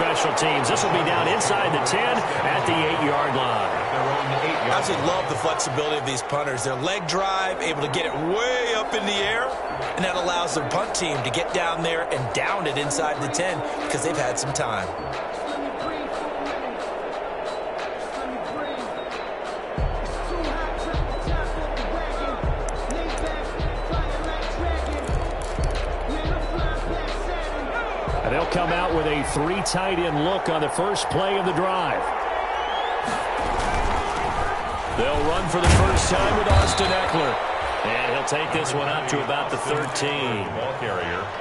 special teams. This will be down inside the 10 at the 8-yard line. I absolutely love the flexibility of these punters. Their leg drive, able to get it way up in the air, and that allows their punt team to get down there and down it inside the 10 because they've had some time. They'll come out with a 3 tight end look on the first play of the drive. They'll run for the first time with Austin Eckler. And he'll take this one up to about the 13.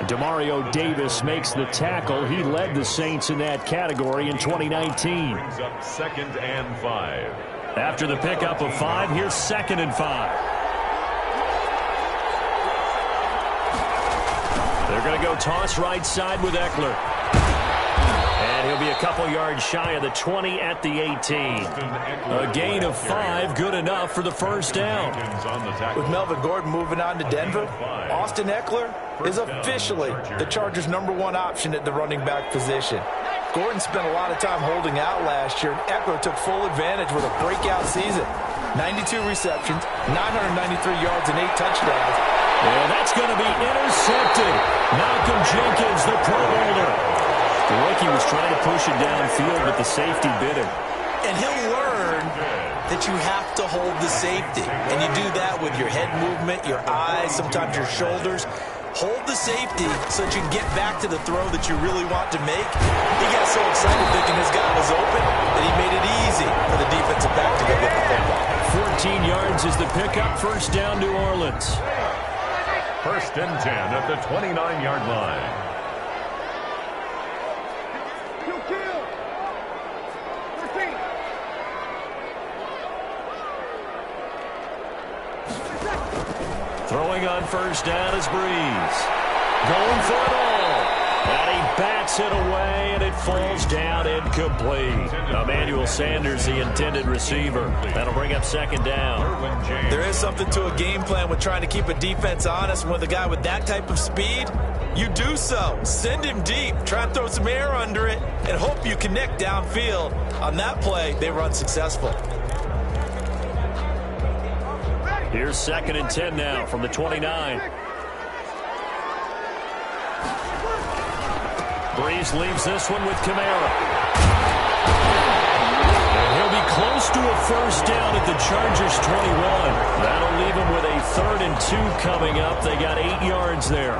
Demario Davis makes the tackle. He led the Saints in that category in 2019. Brings up 2nd and 5. After the pickup of 5, here's 2nd and 5. They're going to go toss right side with Eckler. And he'll be a couple yards shy of the 20 at the 18. A gain of 5, good enough for the first down. With Melvin Gordon moving on to Denver, Austin Eckler is officially the Chargers' #1 option at the running back position. Gordon spent a lot of time holding out last year, and Eckler took full advantage with a breakout season. 92 receptions, 993 yards, and 8 touchdowns. And that's going to be intercepted. Malcolm Jenkins, the Pro Bowler. The rookie was trying to push it downfield, but the safety bit him. And he'll learn that you have to hold the safety. And you do that with your head movement, your eyes, sometimes your shoulders. Hold the safety so that you can get back to the throw that you really want to make. He got so excited thinking his guy was open that he made it easy for the defensive back to go get the football. 14 yards is the pickup. First down, New Orleans. 1st and 10 at the 29-yard line. Throwing on first down is Breeze. Going for it all. And he bats it away, and it falls down incomplete. Emmanuel Sanders, the intended receiver. That'll bring up 2nd down. There is something to a game plan with trying to keep a defense honest. With a guy with that type of speed, you do so. Send him deep. Try and throw some air under it and hope you connect downfield. On that play, they run successful. Here's 2nd and 10 now from the 29. Breeze leaves this one with Kamara. And he'll be close to a first down at the Chargers' 21. That'll leave him with a 3rd and 2 coming up. They got 8 yards there.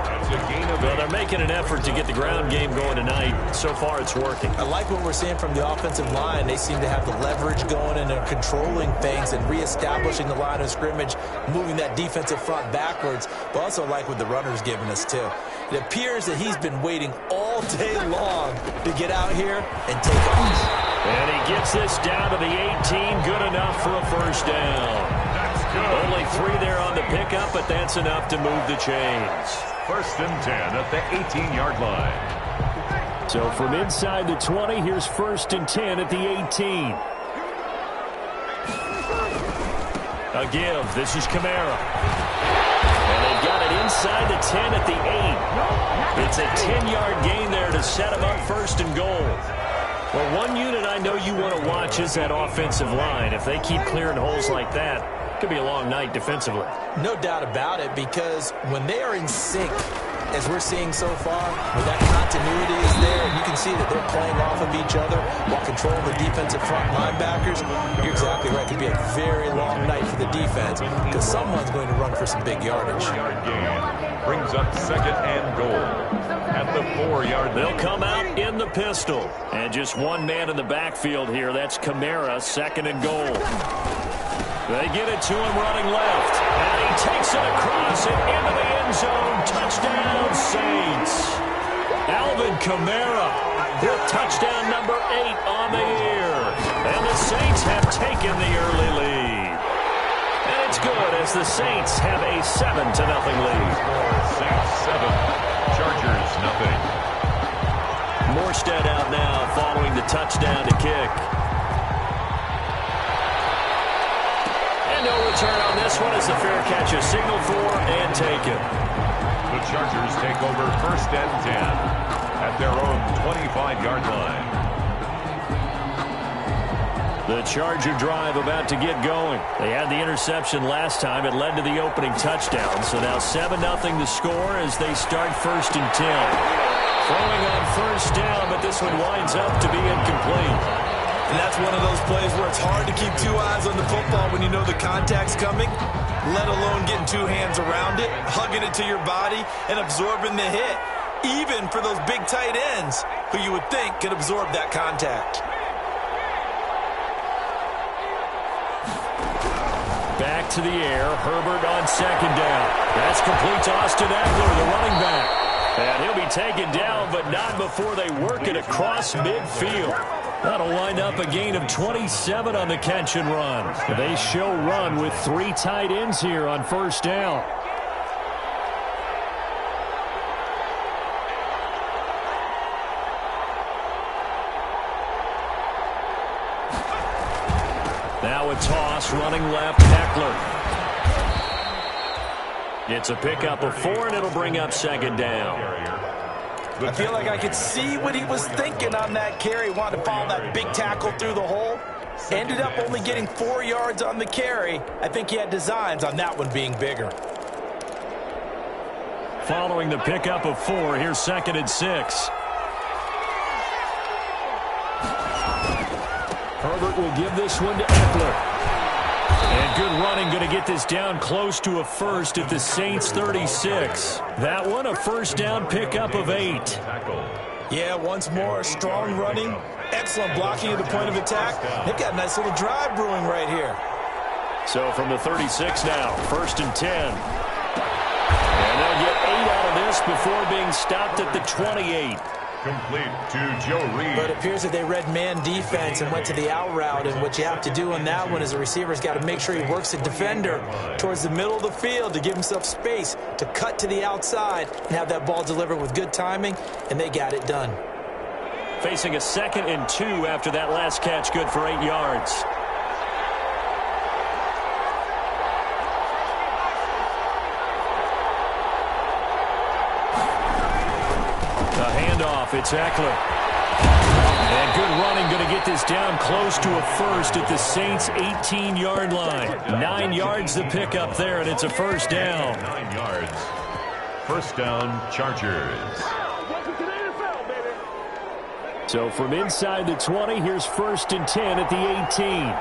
Well, they're making an effort to get the ground game going tonight. So far, it's working. I like what we're seeing from the offensive line. They seem to have the leverage going, and they're controlling things and reestablishing the line of scrimmage, moving that defensive front backwards. But also like what the runner's giving us, too. It appears that he's been waiting all day long to get out here and take off. And he gets this down to the 18. Good enough for a first down. Only 3 there on the pickup, but that's enough to move the chains. 1st and 10 at the 18-yard line. So from inside the 20, here's 1st and 10 at the 18. A give. This is Kamara. And they've got it inside the 10 at the 8. It's a 10-yard gain there to set them up 1st and goal. Well, one unit I know you want to watch is that offensive line. If they keep clearing holes like that, it could be a long night defensively. No doubt about it, because when they are in sync, as we're seeing so far, where that continuity is there, and you can see that they're playing off of each other while controlling the defensive front linebackers, you're exactly right. It could be a very long night for the defense because someone's going to run for some big yardage. Yard gain brings up 2nd and goal at the 4-yard line. They'll come out in the pistol. And just one man in the backfield here. That's Kamara, 2nd and goal. They get it to him running left. And he takes it across and into the end zone. Touchdown, Saints. Alvin Kamara with touchdown number 8 on the year. And the Saints have taken the early lead. And it's good as the Saints have a 7-0 lead. Saints 7, Chargers 0. Morstead out now following the touchdown to kick. And no return on this one as the fair catch is signaled for and taken. The Chargers take over 1st and 10. at their own 25-yard line. The Charger drive about to get going. They had the interception last time. It led to the opening touchdown. So now 7-0 the score as they start 1st and 10. Throwing on 1st down, but this one winds up to be incomplete. And that's one of those plays where it's hard to keep 2 eyes on the football when you know the contact's coming, let alone getting 2 hands around it, hugging it to your body, and absorbing the hit, even for those big tight ends who you would think could absorb that contact. Back to the air. Herbert on 2nd down. That's complete to Austin Eckler, the running back. And he'll be taken down, but not before they work it across midfield. That'll wind up a gain of 27 on the catch and run. They show run with 3 tight ends here on 1st down. Now a toss, running left, Eckler. It's a pickup of 4, and it'll bring up 2nd down. I feel like I could see what he was thinking on that carry. Wanted to follow that big tackle through the hole. Ended up only getting 4 yards on the carry. I think he had designs on that one being bigger. Following the pickup of 4, here's 2nd and 6. Herbert will give this one to Eckler. And good running, going to get this down close to a first at the Saints 36. That one a 1st down pickup of 8. Yeah, once more, strong running, excellent blocking at the point of attack. They've got a nice little drive brewing right here. So from the 36 now, 1st and 10. And they'll get 8 out of this before being stopped at the 28. Complete to Joe Reed. But it appears that they read man defense and went to the out route, and what you have to do on that one is the receiver's got to make sure he works the defender towards the middle of the field to give himself space to cut to the outside and have that ball delivered with good timing, and they got it done. Facing a 2nd and 2 after that last catch, good for 8 yards. It's Eckler. And good running, going to get this down close to a first at the Saints' 18-yard line. 9 yards the pickup there, and it's a 1st down. 9 yards. 1st down, Chargers. So from inside the 20, here's 1st and 10 at the 18.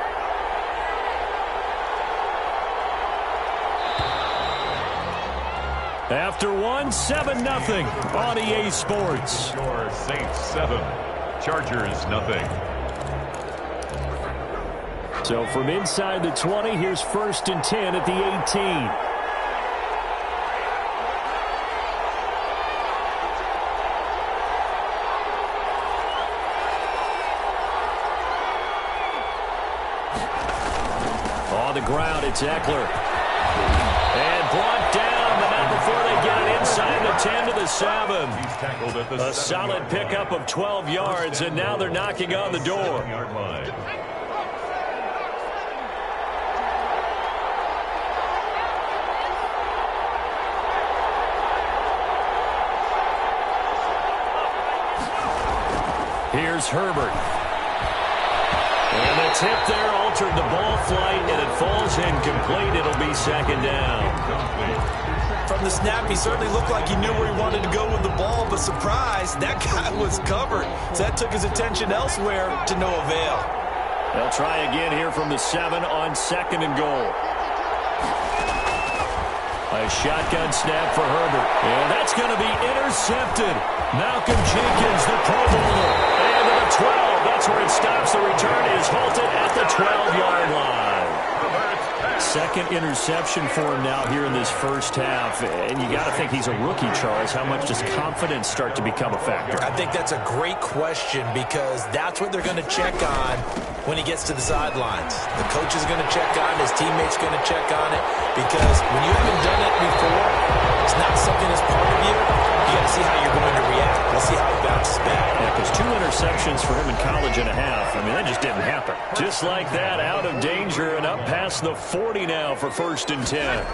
After 7-0 on EA Sports. Score Saints 7, Chargers nothing. So from inside the 20, here's 1st and 10 at the 18. On the ground, it's Eckler. And brought down, but not before they get it inside the 10 to the 7. He's tackled at the A solid pickup of 12 yards, and now they're knocking on the door. 7-yard line. Here's Herbert. And the tip there altered the ball flight, and it falls incomplete. It'll be 2nd down. From the snap, he certainly looked like he knew where he wanted to go with the ball, but surprise, that guy was covered. So that took his attention elsewhere to no avail. They'll try again here from the 7 on 2nd and goal. A shotgun snap for Herbert. And that's going to be intercepted. Malcolm Jenkins, the Pro Bowler. And to the 12. That's where it stops. The return is halted at the 12-yard line. 2nd interception for him now here in this 1st half. And you got to think he's a rookie, Charles. How much does confidence start to become a factor? I think that's a great question because that's what they're going to check on when he gets to the sidelines. The coach is going to check on it. His teammates going to check on it because when you haven't done it before, it's not something that's part of you. You got to see how you're going to react. We'll see how it bounces back. Yeah, because 2 interceptions for him in college and a half. I mean, that just didn't happen. Just like that, out of danger and up past the 40 now for 1st and 10.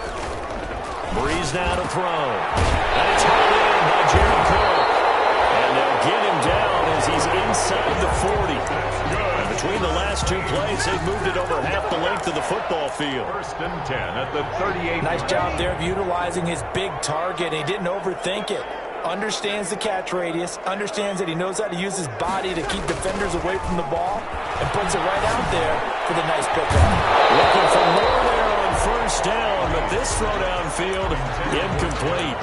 Breeze now to throw. And it's hauled in by Jared Cook. And they'll plays, they've moved it over half the length of the football field. 1st and 10 at the 38. Nice job there of utilizing his big target. He didn't overthink it. Understands the catch radius, understands that he knows how to use his body to keep defenders away from the ball, and puts it right out there for the nice pickup. Looking for more there on 1st down, but this throw downfield, incomplete.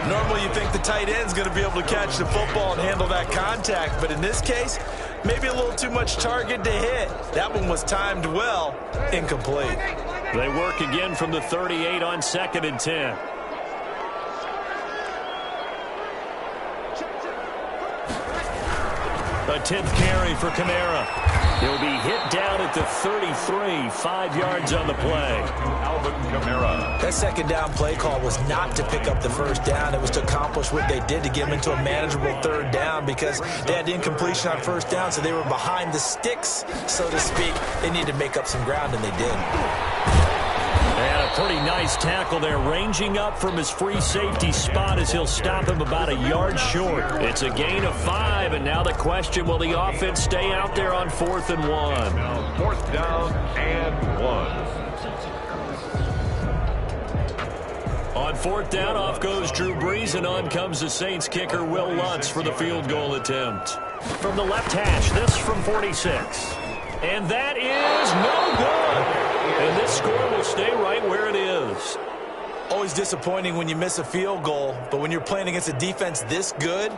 Normally you think the tight end's going to be able to catch the football and handle that contact, but in this case, maybe a little too much target to hit. That one was timed well, incomplete. They work again from the 38 on 2nd and 10. A 10th carry for Kamara. He'll be hit down at the 33, 5 yards on the play. Alvin Kamara. That 2nd down play call was not to pick up the 1st down. It was to accomplish what they did to get them into a manageable 3rd down because they had incompletion on 1st down, so they were behind the sticks, so to speak. They needed to make up some ground, and they did. And a pretty nice tackle there, ranging up from his free safety spot as he'll stop him about a yard short. It's a gain of 5, and now the question, will the offense stay out there on 4th and 1? Now 4th down and 1. On 4th down, off goes Drew Brees, and on comes the Saints kicker, Will Lutz, for the field goal attempt. From the left hash, this from 46. And that is no good. And this score will stay right where it is. Always disappointing when you miss a field goal, but when you're playing against a defense this good,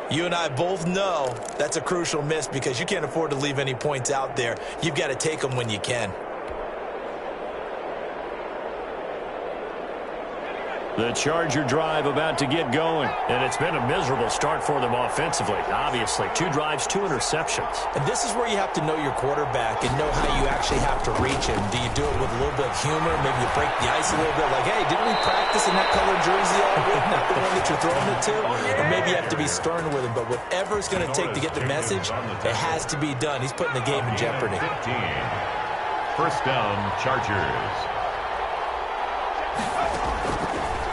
you and I both know that's a crucial miss because you can't afford to leave any points out there. You've got to take them when you can. The Charger drive about to get going, and it's been a miserable start for them offensively. Obviously, 2 drives, 2 interceptions. And this is where you have to know your quarterback and know how you actually have to reach him. Do you do it with a little bit of humor? Maybe you break the ice a little bit, like, hey, didn't we practice in that colored jersey all week? Not the one that you're throwing it to? Or maybe you have to be stern with him. But whatever it's going to take to get the message, it has to be done. He's putting the game in jeopardy. 15. 1st down, Chargers.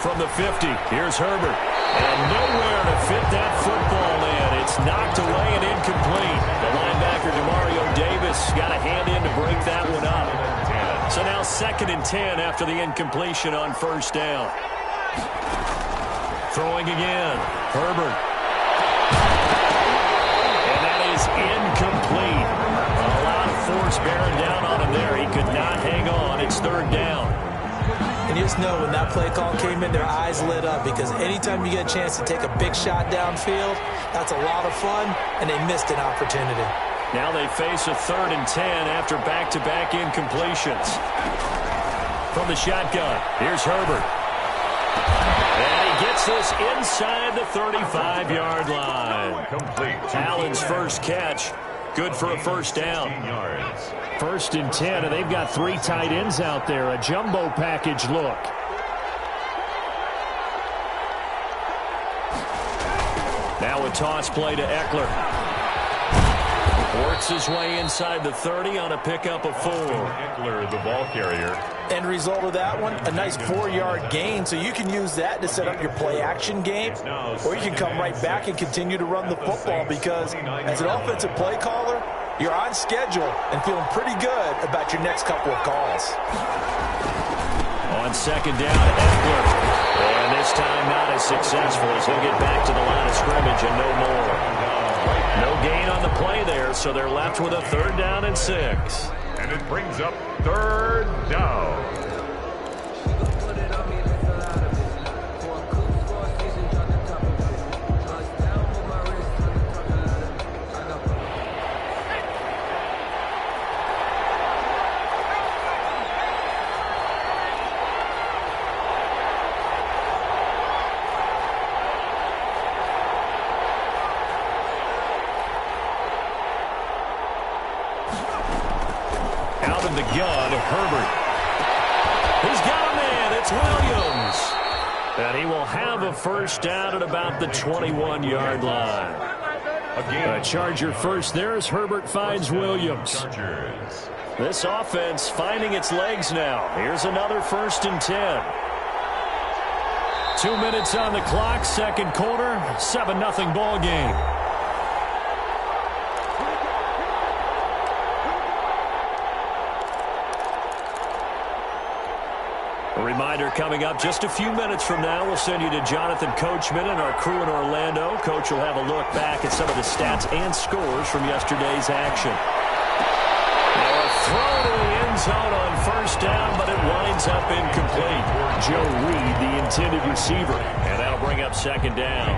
From the 50, here's Herbert. And nowhere to fit that football in. It's knocked away and incomplete. The linebacker, Demario Davis, got a hand in to break that one up. So now 2nd and 10 after the incompletion on 1st down. Throwing again. Herbert. And that is incomplete. A lot of force bearing down on him there. He could not hang on. It's 3rd down. And you just know when that play call came in, their eyes lit up because anytime you get a chance to take a big shot downfield, that's a lot of fun, and they missed an opportunity. Now they face a 3rd and 10 after back-to-back incompletions. From the shotgun, here's Herbert. And he gets this inside the 35-yard line. Complete. Allen's first catch, good for a 1st down. 15 yards. 1st and 10, and they've got 3 tight ends out there. A jumbo package look. Now a toss play to Eckler. Works his way inside the 30 on a pickup of 4. Eckler, the ball carrier. End result of that one, a nice 4-yard gain, so you can use that to set up your play-action game, or you can come right back and continue to run the football because as an offensive play caller, you're on schedule and feeling pretty good about your next couple of calls. On 2nd down, Eckler. And this time not as successful as he'll get back to the line of scrimmage and no more. No gain on the play there, so they're left with a 3rd down and 6. And it brings up 3rd down. Out of the gun, Herbert. He's got a man. It's Williams. And he will have a 1st down at about the 21-yard line. A Charger first. There's Herbert finds Williams. Chargers. This offense finding its legs now. Here's another 1st and 10. 2 minutes on the clock, 2nd quarter, 7-0 ball game. reminder coming up just a few minutes from now. We'll send you to Jonathan Coachman and our crew in Orlando. Coach will have a look back at some of the stats and scores from yesterday's action. Now a throw to the end zone on first down, but it winds up incomplete. Joe Reed, the intended receiver, and that'll bring up second down.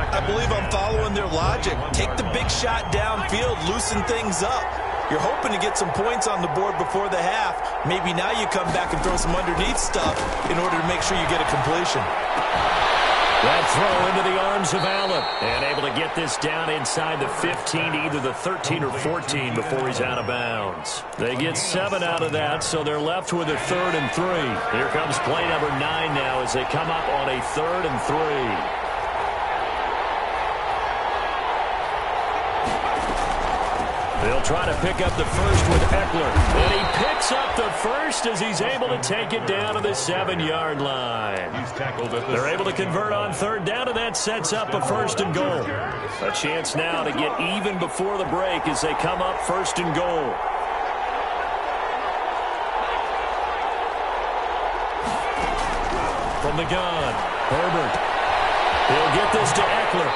I believe I'm following their logic. Take the big shot downfield, loosen things up. You're hoping to get some points on the board before the half. Maybe now you come back and throw some underneath stuff in order to make sure you get a completion. That throw into the arms of Allen. And able to get this down inside the 15, either the 13 or 14 before he's out of bounds. They get 7 out of that, so they're left with a 3rd and 3. Here comes play number 9 now as they come up on a 3rd and 3. They'll try to pick up the first with Eckler. And he picks up the first as he's able to take it down to the 7-yard line. They're able to convert on 3rd down, and that sets up a 1st and goal. A chance now to get even before the break as they come up 1st and goal. From the gun, Herbert. He'll get this to Eckler.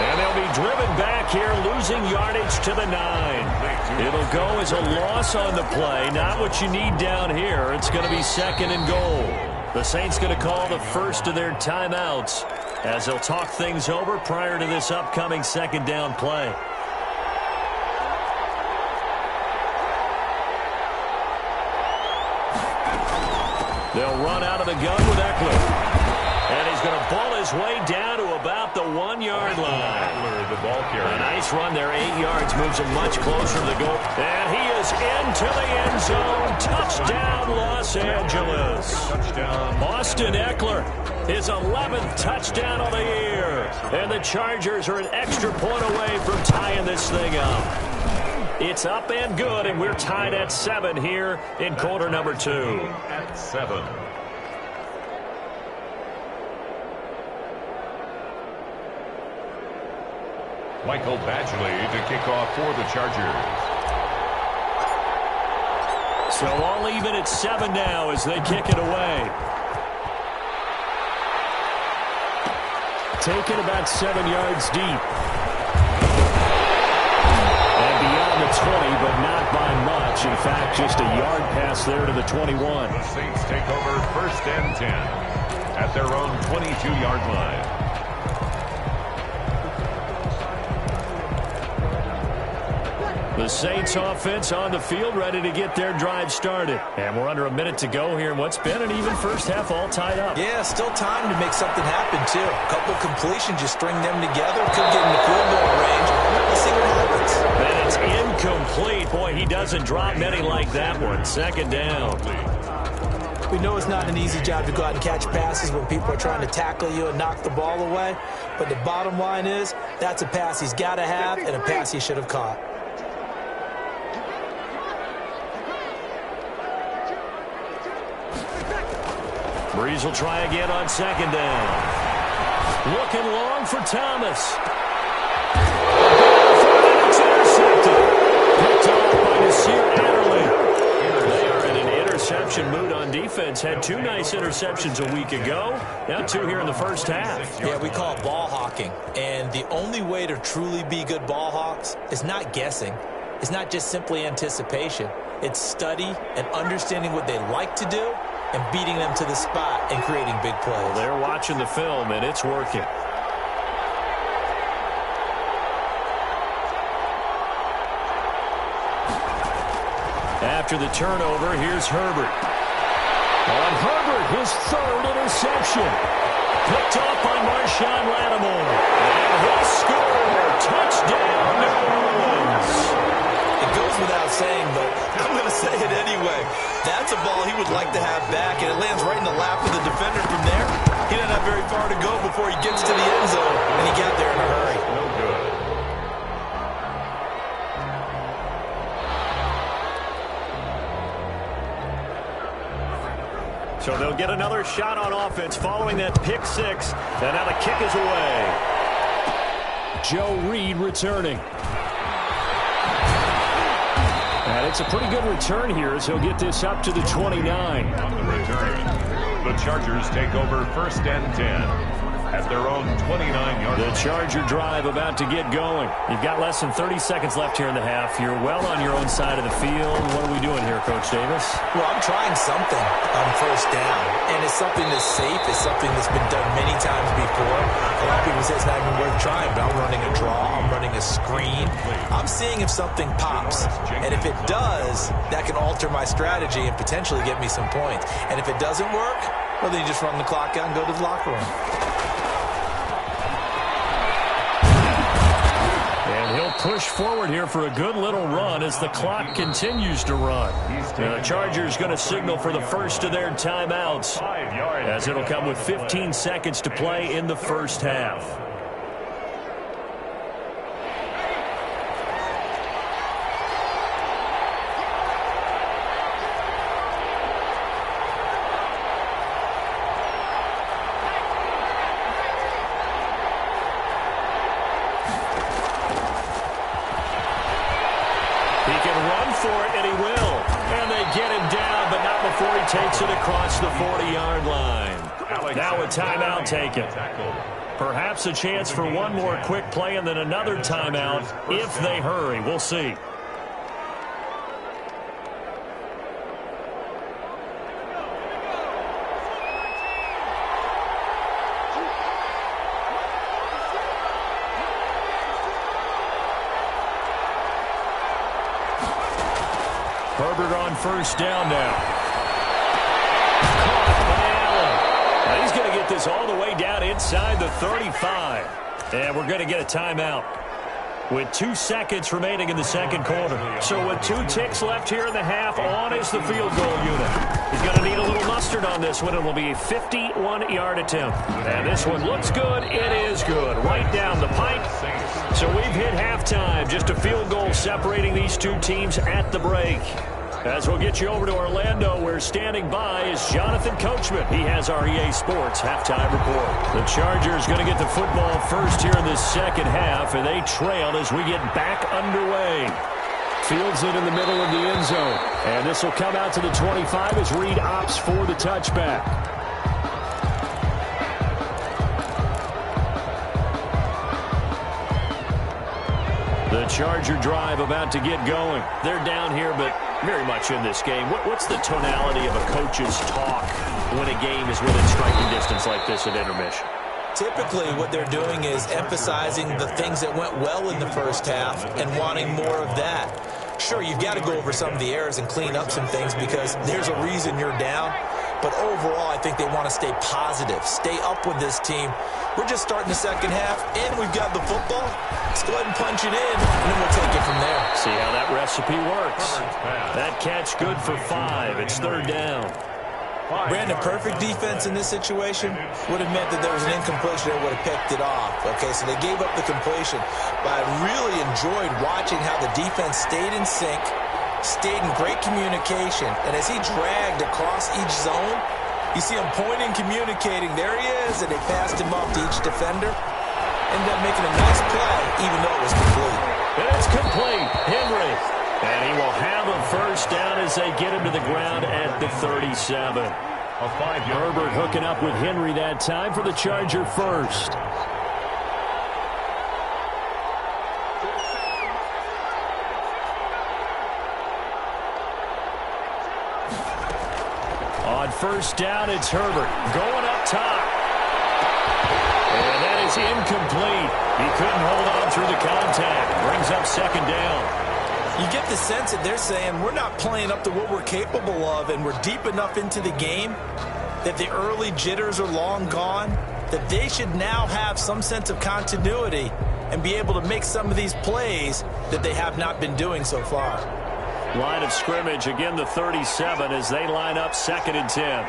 And they'll be driven back here, losing yardage to the 9. It'll go as a loss on the play. Not what you need down here. It's going to be 2nd and goal. The Saints going to call the first of their timeouts as they'll talk things over prior to this upcoming 2nd down play. They'll run out of the gun with Eckler. And he's going to ball his way down to about the 1-yard line. A nice run there, 8 yards, moves him much closer to the goal. And he is into the end zone. Touchdown, Los Angeles. Touchdown. Austin Eckler, his 11th touchdown of the year. And the Chargers are an extra point away from tying this thing up. It's up and good, and we're tied at 7 here in quarter number 2. At 7. Michael Badgley to kick off for the Chargers. So all even at 7 now as they kick it away. Taken about 7 yards deep. And beyond the 20, but not by much. In fact, just a yard pass there to the 21. The Saints take over 1st and 10 at their own 22-yard line. The Saints offense on the field, ready to get their drive started. And we're under a minute to go here in what's been an even first half, all tied up. Yeah, still time to make something happen, too. A couple completions, just string them together. Could get in the field goal range. We'll see what happens. And it's incomplete. Boy, he doesn't drop many like that one. 2nd down. We know it's not an easy job to go out and catch passes when people are trying to tackle you and knock the ball away. But the bottom line is, that's a pass he's got to have and a pass he should have caught. Breeze will try again on 2nd down. Looking long for Thomas. It's intercepted. Picked off by Nasir Adderley. They are in an interception mood on defense. Had 2 nice interceptions a week ago. Now 2 here in the first half. Yeah, we call it ball hawking. And the only way to truly be good ball hawks is not guessing. It's not just simply anticipation. It's study and understanding what they like to do and beating them to the spot and creating big plays. Well, they're watching the film, and it's working. After the turnover, here's Herbert. On Herbert, his 3rd interception. Picked off by Marshawn Lattimore. And he'll score. Touchdown, New Orleans. It goes without saying, but I'm going to say it anyway. That's a ball he would like to have back, and it lands right in the lap of the defender from there. He doesn't have very far to go before he gets to the end zone, and he got there in a hurry. No good. So they'll get another shot on offense following that pick 6. And now the kick is away. Joe Reed returning. And it's a pretty good return here as he'll get this up to the 29. On the return, The Chargers take over 1st and 10 at their own 29-yard line. The Charger drive about to get going. You've got less than 30 seconds left here in the half. You're well on your own side of the field. What are we doing here, Coach Davis? Well, I'm trying something on 1st down, and it's something that's safe. It's something that's been done many times before. A lot of people say it's not even worth trying, but I'm running a draw. I'm running a screen. I'm seeing if something pops, and if it does, that can alter my strategy and potentially get me some points. And if it doesn't work, well, then you just run the clock out and go to the locker room. And he'll push forward here for a good little run as the clock continues to run. The Chargers going to signal for the first of their timeouts, as it'll come with 15 seconds to play in the first half. Takes it across the 40-yard line. Now a timeout taken. Perhaps a chance for one more quick play and then another timeout if they hurry. We'll see. Herbert on 1st down now. He's going to get this all the way down inside the 35. And we're going to get a timeout with 2 seconds remaining in the second quarter. So with 2 ticks left here in the half, on is the field goal unit. He's going to need a little mustard on this one. It will be a 51-yard attempt. And this one looks good. It is good. Right down the pipe. So we've hit halftime. Just a field goal separating these two teams at the break. As we'll get you over to Orlando, where standing by is Jonathan Coachman. He has our EA Sports halftime report. The Chargers going to get the football first here in the second half, and they trail as we get back underway. Fields it in the middle of the end zone. And this will come out to the 25 as Reed opts for the touchback. The Charger drive about to get going. They're down here, but very much in this game. What's the tonality of a coach's talk when a game is within striking distance like this at intermission? Typically, what they're doing is emphasizing the things that went well in the first half and wanting more of that. Sure, you've got to go over some of the errors and clean up some things because there's a reason you're down. But overall, I think they want to stay positive, stay up with this team. We're just starting the second half, and we've got the football. Let's go ahead and punch it in, and then we'll take it from there. See how that recipe works. That catch good for 5. It's 3rd down. Brandon, perfect defense in this situation would have meant that there was an incompletion that would have picked it off. Okay, so they gave up the completion. But I really enjoyed watching how the defense stayed in sync, stayed in great communication. And as he dragged across each zone, you see him pointing, communicating. There he is, and they passed him off to each defender. Ended up making a nice play, even though it was complete. And it's complete. Henry. And he will have a first down as they get him to the ground at the 37. Herbert hooking up with Henry that time for the Charger first. On 1st down, it's Herbert going up top. And that is incomplete. He couldn't hold on through the contact. Brings up 2nd down. You get the sense that they're saying we're not playing up to what we're capable of, and we're deep enough into the game that the early jitters are long gone, that they should now have some sense of continuity and be able to make some of these plays that they have not been doing so far. Line of scrimmage, again the 37 as they line up 2nd and 10.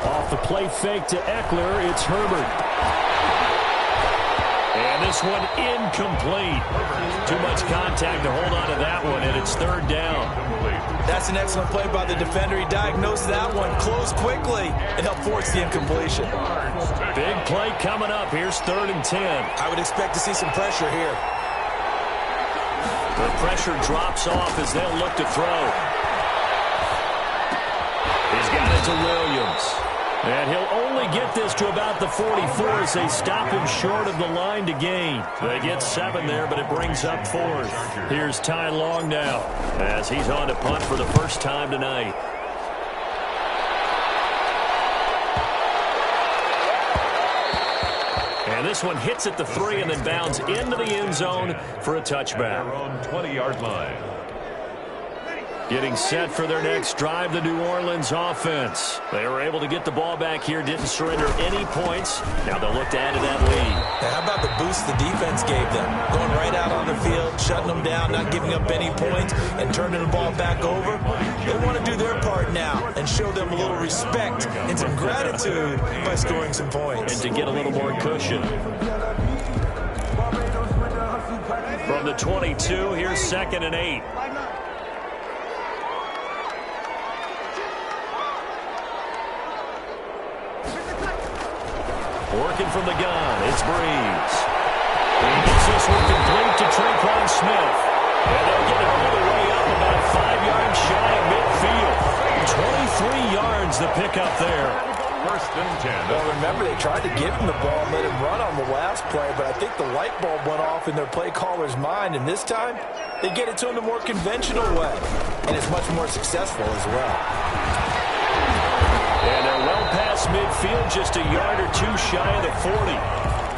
Off the play fake to Eckler, it's Herbert. And this one incomplete. Too much contact to hold on to that one, and it's third down. That's an excellent play by the defender. He diagnosed that one, closed quickly, and helped force the incompletion. Big play coming up. Here's 3rd and 10. I would expect to see some pressure here. The pressure drops off as they'll look to throw. He's got it to Williams. And he'll only get this to about the 44 as they stop him short of the line to gain. They get 7 there, but it brings up 4th. Here's Ty Long now as he's on to punt for the first time tonight. And this one hits at the 3 and then bounds into the end zone for a touchback. Their own 20-yard line. Getting set for their next drive, the New Orleans offense. They were able to get the ball back here, didn't surrender any points. Now they'll look to add to that lead. Now, how about the boost the defense gave them? Going right out on the field, shutting them down, not giving up any points, and turning the ball back over. They want to do their part now and show them a little respect and some gratitude by scoring some points. And to get a little more cushion. From the 22, here's 2nd and 8. Working from the gun, it's Breeze. He gets this one complete to Tre'Quan Smith. And they'll get it all the way up about 5 yards shy of midfield. 23 yards the pickup there. 1st and 10. Well, remember, they tried to give him the ball and let him run on the last play, but I think the light bulb went off in their play caller's mind, and this time they get it to him the more conventional way, and it's much more successful as well. And they're well past midfield, just a yard or 2 shy of the 40.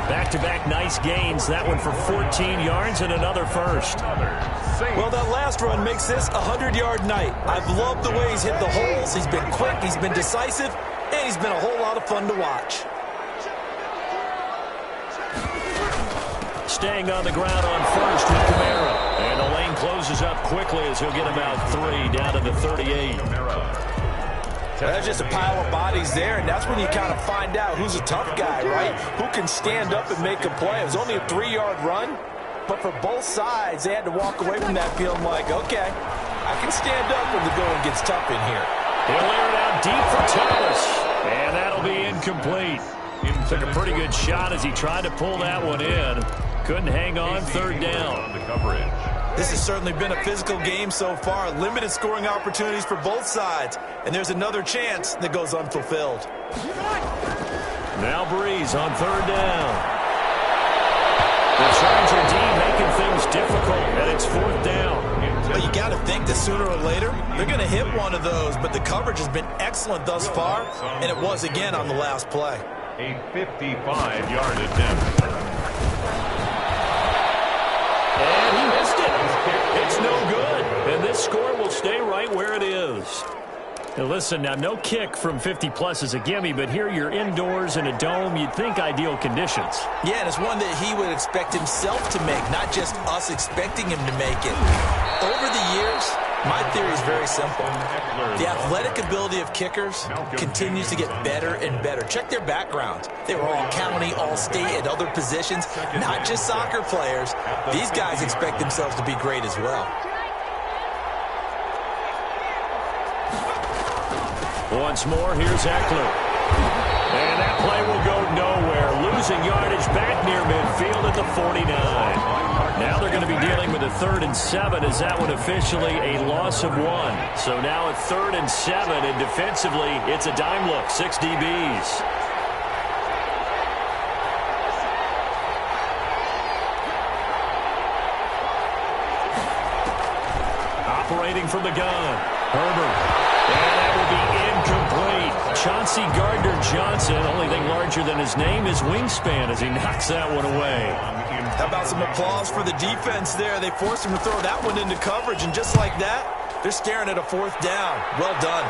Back-to-back nice gains. That one for 14 yards and another first. Well, that last run makes this a 100-yard night. I've loved the way he's hit the holes. He's been quick, he's been decisive, and he's been a whole lot of fun to watch. Staying on the ground on first with Kamara. And the lane closes up quickly as he'll get about 3 down to the 38. There's just a pile of bodies there, and that's when you kind of find out who's a tough guy, right? Who can stand up and make a play. It was only a 3-yard run, but for both sides, they had to walk away from that feeling like, okay, I can stand up when the going gets tough in here. He'll air it out deep for Thomas, and that'll be incomplete. Took a pretty good shot as he tried to pull that one in. Couldn't hang on, 3rd down. This has certainly been a physical game so far. Limited scoring opportunities for both sides. And there's another chance that goes unfulfilled. Now Breeze on 3rd down. The Charger D making things difficult, and it's 4th down. Well, you got to think that sooner or later, they're going to hit one of those. But the coverage has been excellent thus far, and it was again on the last play. A 55-yard attempt. And he missed it. It's no good. And this score will stay right where it is. Now listen, now no kick from 50-plus is a gimme, but here you're indoors in a dome. You'd think ideal conditions. Yeah, and it's one that he would expect himself to make, not just us expecting him to make it. Over the years, my theory is very simple. The athletic ability of kickers continues to get better and better. Check their backgrounds. They were all county, all state, at other positions, not just soccer players. These guys expect themselves to be great as well. Once more, here's Eckler. And that play will go nowhere. Losing yardage back near midfield at the 49. Now they're going to be dealing with a 3rd and 7 as that one officially a loss of 1. So now at 3rd and 7, and defensively, it's a dime look, 6 DBs. Operating from the gun, Herbert. And that will be incomplete. Chauncey Gardner-Johnson, only thing larger than his name is wingspan as he knocks that one away. How about some applause for the defense there? They forced him to throw that one into coverage, and just like that, they're staring at a 4th down. Well done.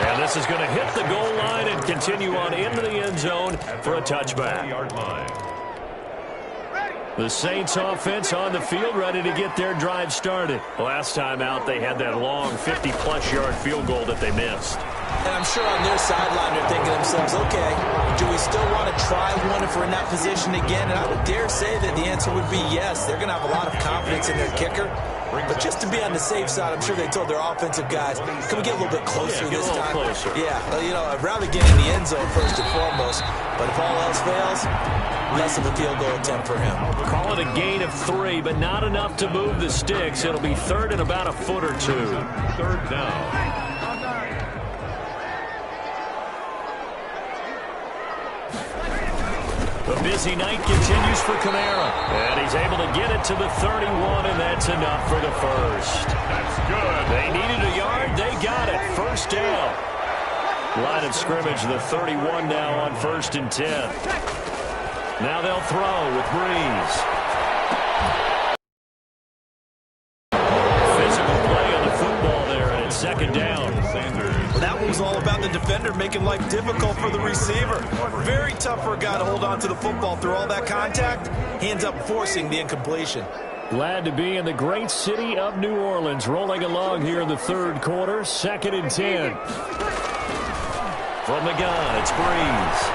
And this is going to hit the goal line and continue on into the end zone for a touchback. The Saints offense on the field ready to get their drive started. Last time out, they had that long 50-plus yard field goal that they missed. And I'm sure on their sideline they're thinking to themselves, okay, do we still want to try one if we're in that position again? And I would dare say that the answer would be yes. They're going to have a lot of confidence in their kicker. But just to be on the safe side, I'm sure they told their offensive guys, can we get a little bit closer this time? Closer. Yeah, you know, I'd rather get in the end zone first and foremost. But if all else fails, less of a field goal attempt for him. Call it a gain of 3, but not enough to move the sticks. It'll be third and about a foot or two. Third down. The busy night continues for Kamara. And he's able to get it to the 31, and that's enough for the first. That's good. They needed a yard. They got it. First down. Line of scrimmage, the 31 now on 1st and 10. Now they'll throw with Breeze. Physical play on the football there, and it's 2nd down. Well, that one was all about the defender making life difficult for the receiver. Very tough for a guy to hold on to the football through all that contact. He ends up forcing the incompletion. Glad to be in the great city of New Orleans. Rolling along here in the 3rd quarter. 2nd and 10. From the gun, it's Breeze.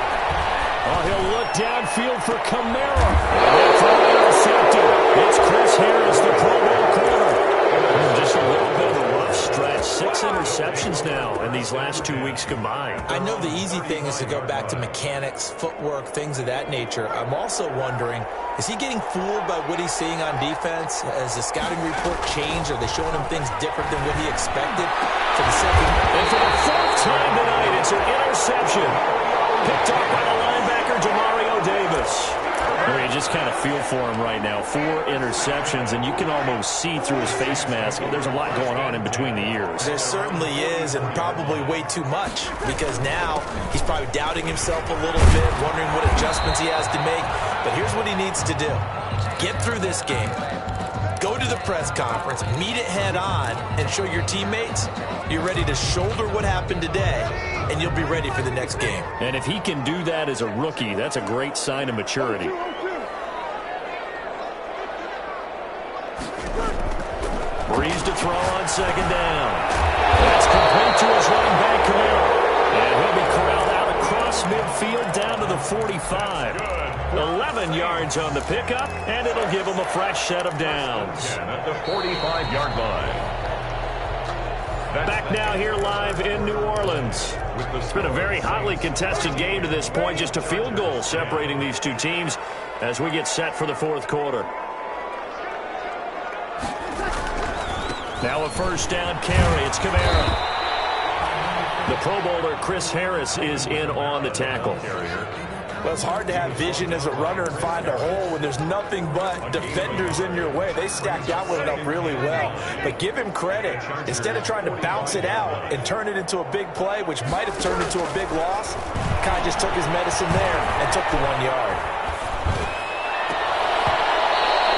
Oh, he'll look downfield for Kamara. And throw intercepted. It's Chris Harris, the Pro Bowl corner. Just a little bit of a rough stretch. 6 interceptions now in these last 2 weeks combined. I know the easy thing is to go back to mechanics, footwork, things of that nature. I'm also wondering, is he getting fooled by what he's seeing on defense? Has the scouting report changed? Are they showing him things different than what he expected? For the second. And for the 4th time tonight, it's an interception. Picked up by the linebacker, Demario Davis. Well, you just kind of feel for him right now. 4 interceptions, and you can almost see through his face mask. There's a lot going on in between the ears. There certainly is, and probably way too much, because now he's probably doubting himself a little bit, wondering what adjustments he has to make. But here's what he needs to do. Get through this game. Go to the press conference, meet it head on, and show your teammates you're ready to shoulder what happened today, and you'll be ready for the next game. And if he can do that as a rookie, that's a great sign of maturity. Breeze to throw on 2nd down. That's complete to his running back, Kamara. And he'll be corralled out across midfield down to the 45. 11 yards on the pickup, and it'll give him a fresh set of downs. At the 45-yard line. Back now here live in New Orleans. It's been a very hotly contested game to this point. Just a field goal separating these two teams as we get set for the 4th quarter. Now a 1st down carry. It's Kamara. The Pro Bowler Chris Harris is in on the tackle. Well, it's hard to have vision as a runner and find a hole when there's nothing but defenders in your way. They stacked that one up really well. But give him credit. Instead of trying to bounce it out and turn it into a big play, which might have turned into a big loss, kind of just took his medicine there and took the 1 yard.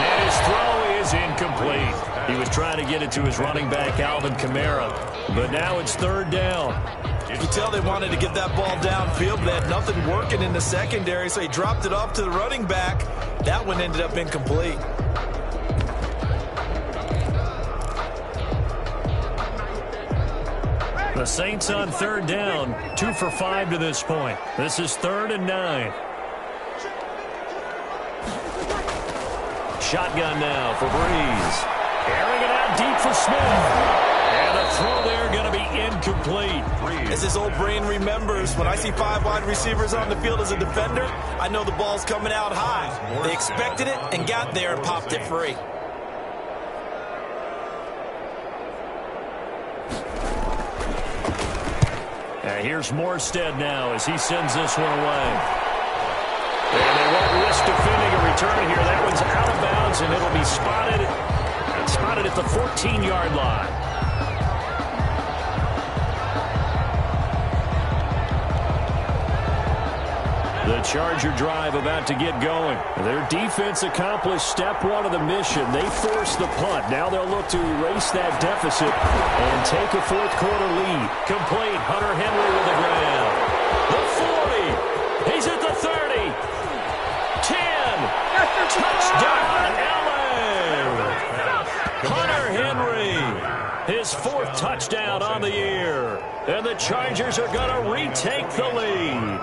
And his throw is incomplete. He was trying to get it to his running back, Alvin Kamara. But now it's 3rd down. You can tell they wanted to get that ball downfield, but they had nothing working in the secondary, so he dropped it off to the running back. That one ended up incomplete. The Saints on 3rd down, 2 for 5 to this point. This is 3rd and 9. Shotgun now for Breeze. Airing it out deep for Smith. And a throw there going to be incomplete. As his old brain remembers, when I see 5 wide receivers on the field as a defender, I know the ball's coming out high. They expected it and got there and popped it free. And here's Morstead now as he sends this one away. And they won't risk defending a return here. That one's out of bounds, and it'll be spotted at the 14-yard line. The Charger drive about to get going. Their defense accomplished step 1 of the mission. They forced the punt. Now they'll look to erase that deficit and take a 4th quarter lead. Complete. Hunter Henry with the grab. The 40. He's at the 30. 10. Touchdown, LA. Hunter Henry. His 4th touchdown on the year. And the Chargers are going to retake the lead.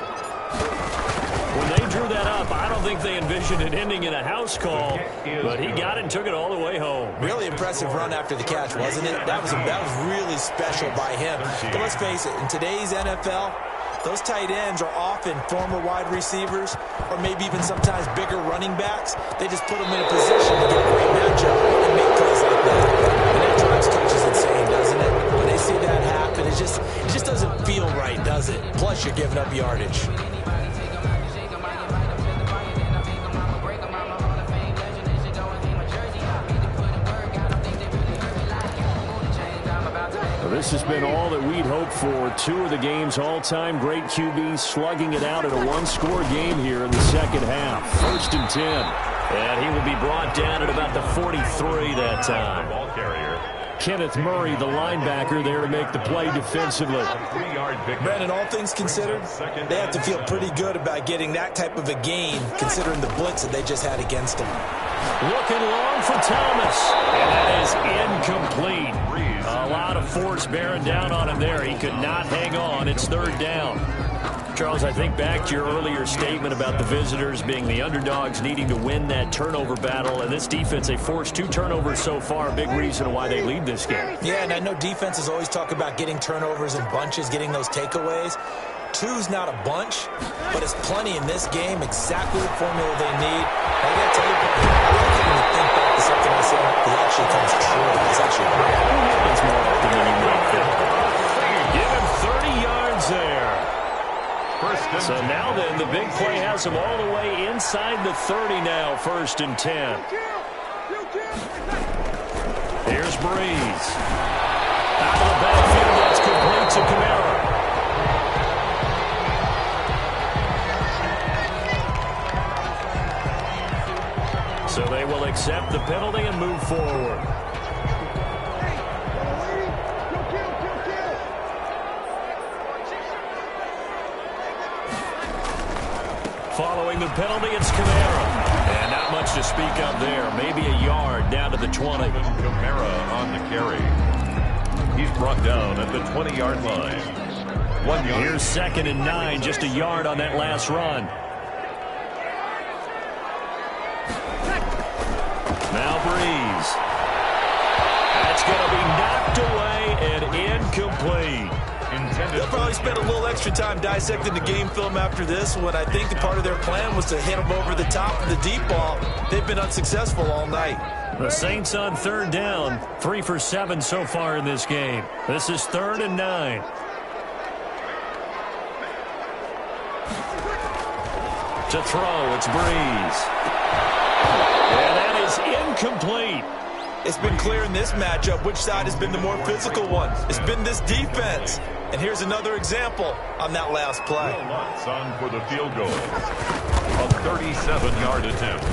When they drew that up, I don't think they envisioned it ending in a house call, but he got it and took it all the way home. Really impressive run after the catch, wasn't it? That was really special by him. But let's face it, in today's NFL, those tight ends are often former wide receivers or maybe even sometimes bigger running backs. They just put them in a position to get a great matchup and make plays like that. And that drives coaches insane, doesn't it? When they see that happen, it just doesn't feel right, does it? Plus, you're giving up yardage. This has been all that we'd hoped for. Two of the game's all-time great QBs slugging it out in a one-score game here in the second half. 1st and 10. And he will be brought down at about the 43 that time. Ball carrier. Kenneth Murray, the linebacker, there to make the play defensively. Brandon, all things considered, they have to feel pretty good about getting that type of a gain considering the blitz that they just had against them. Looking long for Thomas. And that is incomplete. A lot of force bearing down on him there. He could not hang on. It's 3rd down. Charles, I think back to your earlier statement about the visitors being the underdogs needing to win that turnover battle. And this defense, they forced 2 turnovers so far. A big reason why they lead this game. Yeah, and I know defenses always talk about getting turnovers in bunches, getting those takeaways. 2's not a bunch, but it's plenty in this game. Exactly the formula they need. I got to tell you, I can't even think back to something I said that actually comes true. It's actually It's more often than you might think. Give him 30 yards there. So now then, the big play has him all the way inside the 30 now. 1st and 10. Here's Breeze. Out of the backfield, that's complete to Kamara. So they will accept the penalty and move forward. Following the penalty, it's Kamara. And not much to speak of there. Maybe a yard down to the 20. Kamara on the carry. He's brought down at the 20-yard line. 1 yard. Here's 2nd and 9, just a yard on that last run. Now Breeze. That's going to be knocked away and incomplete. They'll probably spend a little extra time dissecting the game film after this when I think the part of their plan was to hit them over the top of the deep ball. They've been unsuccessful all night. The Saints on 3rd down. 3 for 7 so far in this game. This is 3rd and 9. To throw, it's Breeze. And that is incomplete. It's been clear in this matchup which side has been the more physical one. It's been this defense. And here's another example on that last play. Lutz on for the field goal. A 37-yard attempt.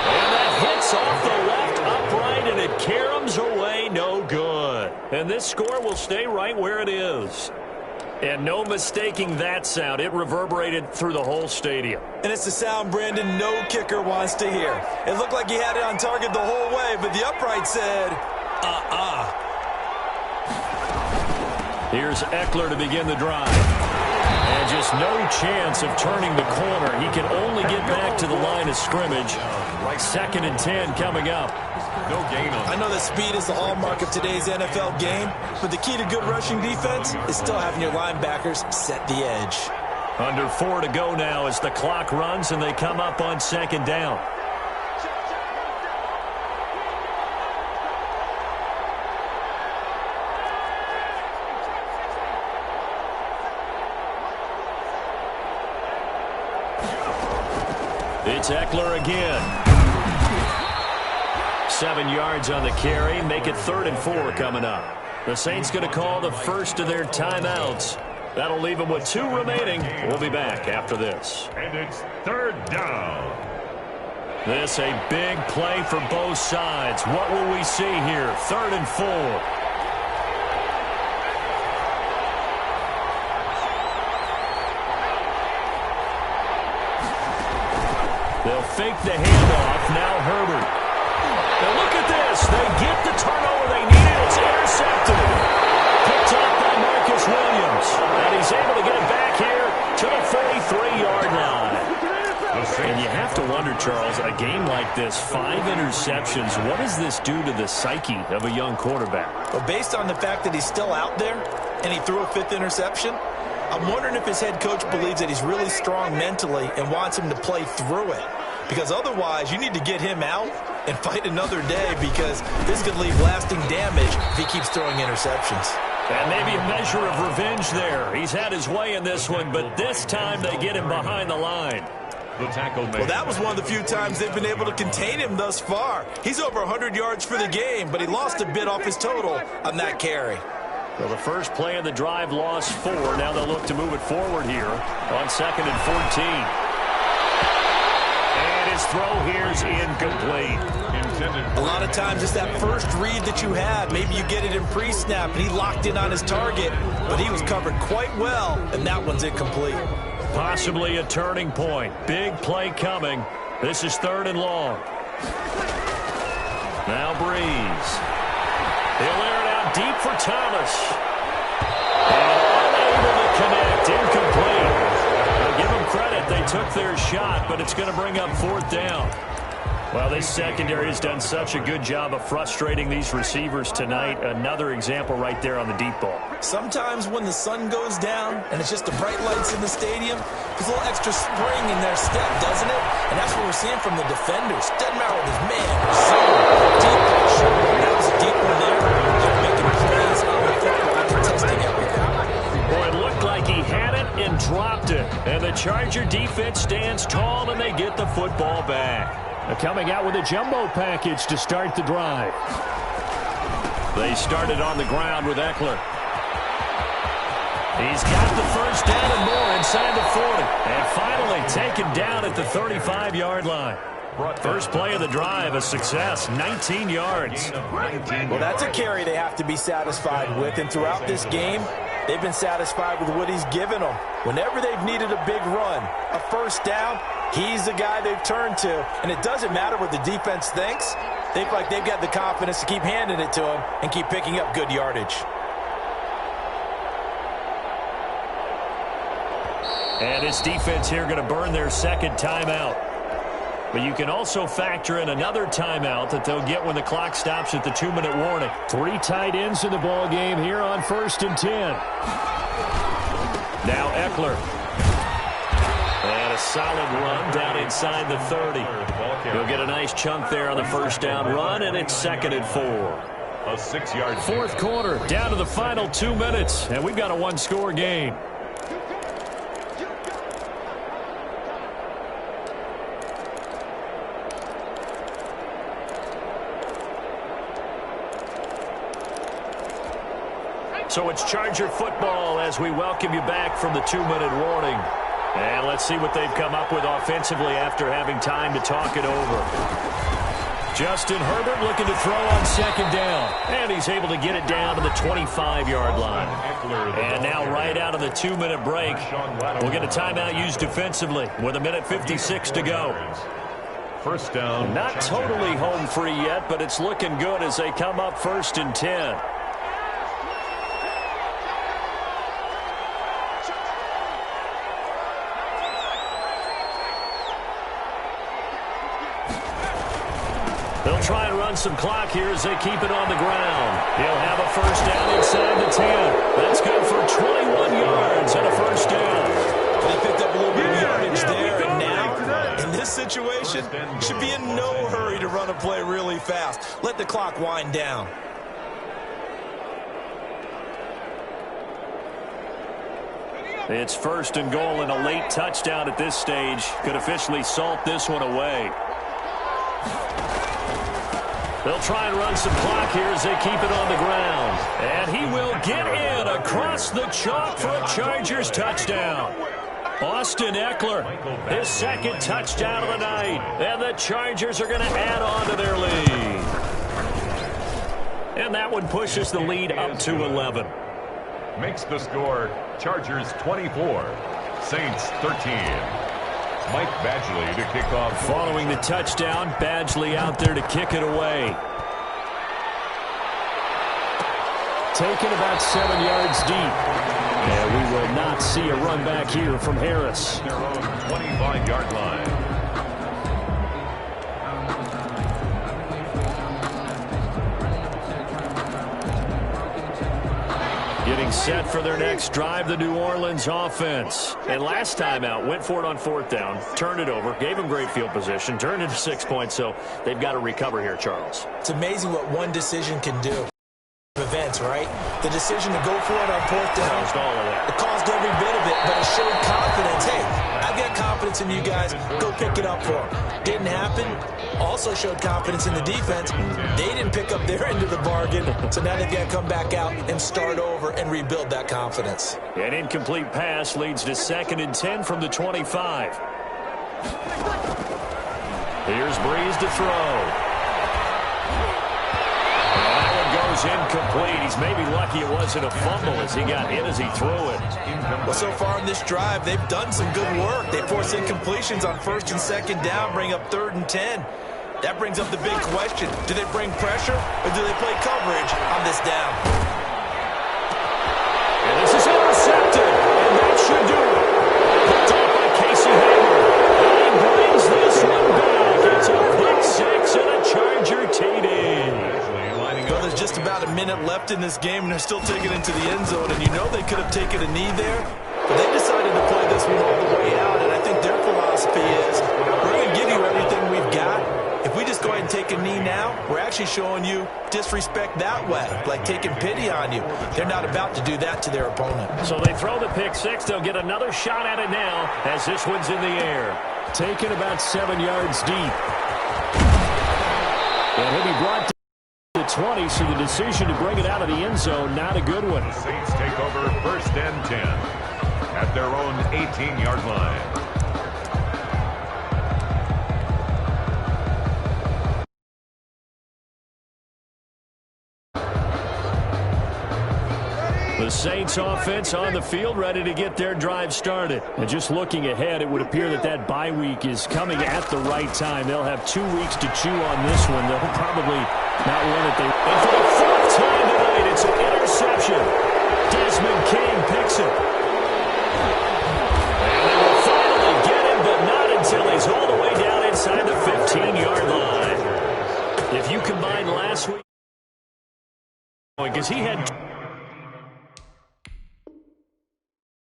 And that hits off the left upright, and it caroms away no good. And this score will stay right where it is. And no mistaking that sound. It reverberated through the whole stadium. And it's the sound, Brandon, no kicker wants to hear. It looked like he had it on target the whole way, but the upright said, Here's Eckler to begin the drive. And just no chance of turning the corner. He can only get back to the line of scrimmage. 2nd and 10 coming up. No gain on it. I know that speed is the hallmark of today's NFL game, but the key to good rushing defense is still having your linebackers set the edge. Under 4 to go now as the clock runs and they come up on 2nd down. It's Eckler again. 7 yards on the carry. Make it 3rd and 4 coming up. The Saints going to call the first of their timeouts. That'll leave them with 2 remaining. We'll be back after this. And it's 3rd down. This a big play for both sides. What will we see here? 3rd and 4. They'll fake the handoff. Now Herbert. Now look at this. They get the turnover they needed. It's intercepted. Picked up it's Williams. And he's able to get it back here to the 43-yard line. And you have to wonder, Charles, a game like this, 5 interceptions, what does this do to the psyche of a young quarterback? Well, based on the fact that he's still out there and he threw a 5th interception, I'm wondering if his head coach believes that he's really strong mentally and wants him to play through it. Because otherwise, you need to get him out and fight another day, because this could leave lasting damage if he keeps throwing interceptions. And maybe a measure of revenge there. He's had his way in this one, but this time they get him behind the line. The tackle made. Well, that was one of the few times they've been able to contain him thus far. He's over 100 yards for the game, but he lost a bit off his total on that carry. Well, the first play of the drive lost 4. Now they'll look to move it forward here on 2nd and 14. And his throw here is incomplete. A lot of times it's that first read that you have. Maybe you get it in pre-snap, and he locked in on his target, but he was covered quite well, and that one's incomplete. Possibly a turning point. Big play coming. This is 3rd and long. Now Breeze. He'll air it out deep for Thomas. And unable to connect. Incomplete. I'll give them credit. They took their shot, but it's going to bring up 4th down. Well, this secondary has done such a good job of frustrating these receivers tonight. Another example right there on the deep ball. Sometimes when the sun goes down and it's just the bright lights in the stadium, there's a little extra spring in their step, doesn't it? And that's what we're seeing from the defenders. Doesn't matter what his man or zone, deep pressure. That was a deep one there. They're making plays on the football, contesting everything. Boy, it looked like he had it and dropped it. And the Charger defense stands tall, and they get the football back. Coming out with a jumbo package to start the drive. They started on the ground with Eckler. He's got the first down and more inside the 40. And finally taken down at the 35-yard line. First play of the drive, a success, 19 yards. Well, that's a carry they have to be satisfied with. And throughout this game, they've been satisfied with what he's given them. Whenever they've needed a big run, a first down, he's the guy they've turned to. And it doesn't matter what the defense thinks. They feel like they've got the confidence to keep handing it to him and keep picking up good yardage. And this defense here going to burn their 2nd timeout. But you can also factor in another timeout that they'll get when the clock stops at the 2-minute warning. 3 tight ends in the ball game here on 1st and 10. Now Eckler. And a solid run down inside the 30. He'll get a nice chunk there on the first down run, and it's 2nd and 4. A 6-yard. 4th quarter, down to the final 2 minutes, and we've got a 1-score game. So it's Charger football as we welcome you back from the 2-minute warning. And let's see what they've come up with offensively after having time to talk it over. Justin Herbert looking to throw on 2nd down. And he's able to get it down to the 25-yard line. And now right out of the 2-minute break, we'll get a timeout used defensively with 1:56 to go. First down. Not totally home free yet, but it's looking good as they come up 1st and 10. They'll try and run some clock here as they keep it on the ground. He'll have a first down inside the 10. That's good for 21 yards and a first down. They picked up a little bit of yardage there, and now, in this situation, should be in no hurry to run a play really fast. Let the clock wind down. It's 1st and goal, and a late touchdown at this stage could officially salt this one away. They'll try and run some clock here as they keep it on the ground. And he will get in across the chalk for a Chargers touchdown. Austin Eckler, his 2nd touchdown of the night. And the Chargers are going to add on to their lead. And that one pushes the lead up to 11. Makes the score Chargers 24, Saints 13. Mike Badgley to kick off. Following the touchdown, Badgley out there to kick it away. Taken about 7 yards deep. And we will not see a run back here from Harris. Their own 25-yard line. Getting set for their next drive, the New Orleans offense. And last time out, went for it on 4th down, turned it over, gave them great field position, turned it to 6 points, so they've got to recover here, Charles. It's amazing what one decision can do. Events, right? The decision to go for it on 4th down. Caused all of that. It caused every bit of it, but it showed confidence. Hey, I've got confidence in you guys. Go pick it up for them. Didn't happen. Also showed confidence in the defense. They didn't pick up their end of the bargain, so now they've got to come back out and start over and rebuild that confidence. An incomplete pass leads to 2nd and 10 from the 25. Here's Breeze to throw. Goes incomplete. He's maybe lucky it wasn't a fumble as he got hit as he threw it. Well, so far in this drive, they've done some good work. They force incompletions on 1st and 2nd down, bring up 3rd and 10. That brings up the big question. Do they bring pressure or do they play coverage on this down? And this is intercepted, and that should do it. Picked up by Casey Hayward. And he brings this one back. It's a pick 6 and a Charger TD. Well, there's just about a minute left in this game, and they're still taking it into the end zone. And you know they could have taken a knee there, but they decided to play this one all the way out. And I think their philosophy is, we're going to give you everything we've got. If we just go ahead and take a knee now, we're actually showing you disrespect that way, like taking pity on you. They're not about to do that to their opponent. So they throw the pick 6. They'll get another shot at it now as this one's in the air. Taken about 7 yards deep. And he'll be brought to the 20, so the decision to bring it out of the end zone, not a good one. The Saints take over 1st and 10 at their own 18-yard line. The Saints offense on the field, ready to get their drive started. And just looking ahead, it would appear that that bye week is coming at the right time. They'll have 2 weeks to chew on this one. They'll probably not win it. And for the 4th time tonight, it's an interception. Desmond King picks it. And they will finally get him, but not until he's all the way down inside the 15-yard line. If you combine last week, because he had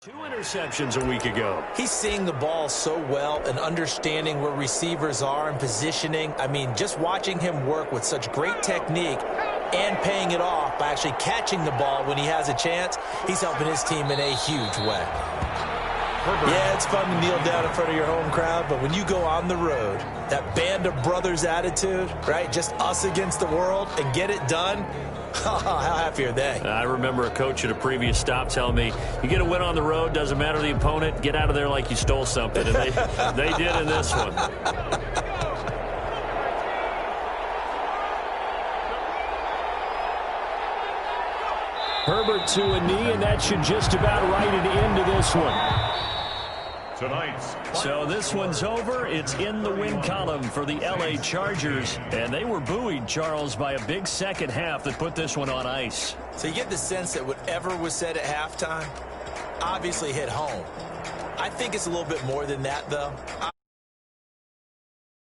2 interceptions a week ago. He's seeing the ball so well and understanding where receivers are and positioning. I mean, just watching him work with such great technique and paying it off by actually catching the ball when he has a chance, he's helping his team in a huge way. Yeah, it's fun to kneel down in front of your home crowd, but when you go on the road, that band of brothers attitude, right, just us against the world, and get it done, how happy are they? I remember a coach at a previous stop telling me, you get a win on the road, doesn't matter the opponent, get out of there like you stole something. And they did in this one. Herbert to a knee, and that should just about write it into this one. So this one's over. It's in the win column for the L.A. Chargers. And they were buoyed, Charles, by a big second half that put this one on ice. So you get the sense that whatever was said at halftime obviously hit home. I think it's a little bit more than that, though.